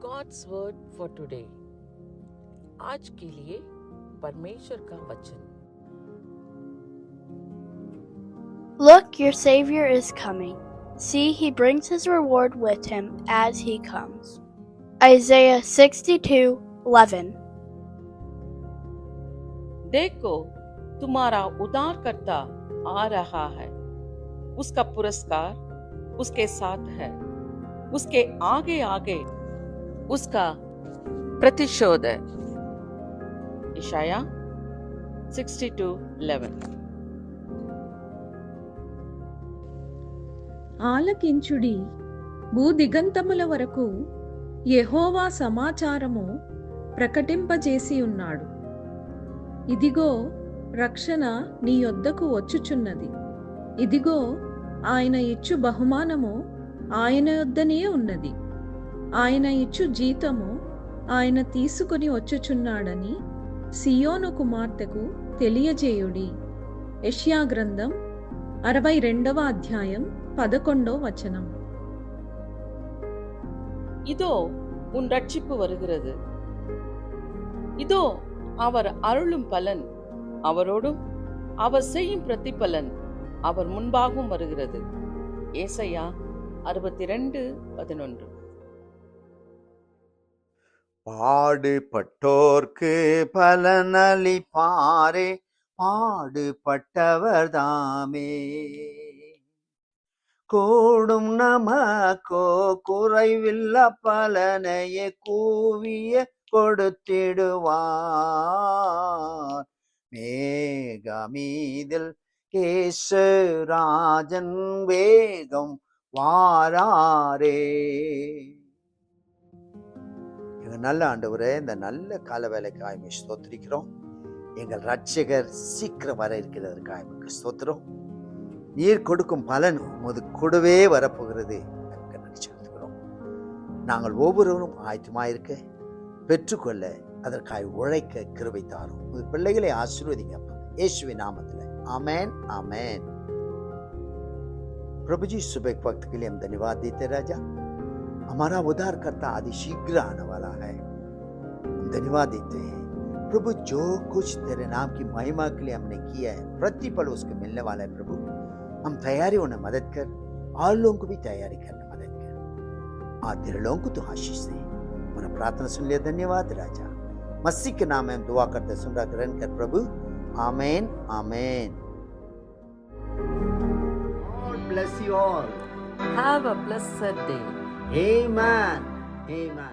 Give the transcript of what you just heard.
God's word for today. आज के लिए परमेश्वर का वचन। Look, your Savior is coming. See, he brings his reward with him as he comes. Isaiah 62:11. देखो, तुम्हारा उद्धारकर्ता आ रहा है। उसका पुरस्कार उसके साथ है। उसके आगे आगे उसका प्रतिशोध है। इशाया 62:11। ఆలకించుడి భూదిగంతముల వరకు యెహోవా సమాచారము ప్రకటింపజేసి ఉన్నాడు. ఇదిగో రక్షణ నీ యొద్దకు వచ్చుచున్నది. ఇదిగో ఆయన ఇచ్చు బహుమానము ఆయన యొద్దనే ఉన్నది. ఆయన ఇచ్చు జీతము ఆయన తీసుకుని వచ్చుచున్నాడని సియోను కుమార్తెకు తెలియజేయుడి. యెషయా గ్రంథం 62వ అధ్యాయం 11వ వచనం. இதோ உன் ரட்சிப்பு வருகிறது. இதோ அவர் அருளும் பலன் அவரோடும் அவர் செய்யும் பிரதிபலன் அவர் முன்பாகவும் வருகிறது. ஏசாயா 62:11. பாடுபட்டோர்க்கு பலனளிப்பாரே, பாடுபட்டவர் தாமே. கூடும் நமக்கோ குறைவில்ல பலனையே கூவிய கொடுத்திடுவார். மேகமீதில் கேசராஜன் வேகம் வாராரே. எங்க நல்ல ஆண்டவரே, இந்த நல்ல கால வேலைக்காய் ஸ்தோத்திரிக்கிறோம். எங்கள் ரட்சகர் சீக்கிரம் வர இருக்கிறதற்காக ஸ்தோத்திரம். நீர் கொடுக்கும் பலன் உமது கூடவே வரப்போகிறது. செலுத்துகிறோம். நாங்கள் ஒவ்வொருவரும் ஆயத்தமாயிருக்க பெற்றுக்கொள்ள அதற்காக உழைக்க கிருபை தாரும். உமது பிள்ளைகளை ஆசீர்வதிங்க இயேசுவின் நாமத்தில். आमेन आमेन। प्रभु जी, सुबह के वक्त के लिए हम धन्यवाद देते राजा। हमारा उद्धारकर्ता आदि शीघ्र आने वाला है। हम धन्यवाद देते हैं प्रभु, जो कुछ तेरे नाम की महिमा के लिए हमने किया है प्रतिफल उसको मिलने वाला है। प्रभु, हम तैयारी होने मदद कर और लोगों को भी तैयारी करने मदद कर। और तेरे लोगों को तो आशीष दे। हमारा प्रार्थना सुन लिया, धन्यवाद राजा। मसीह के नाम में हम दुआ करते सुन रहा ग्रहण कर प्रभु। Amen, amen. God bless you all. Have a blessed day. Amen, amen.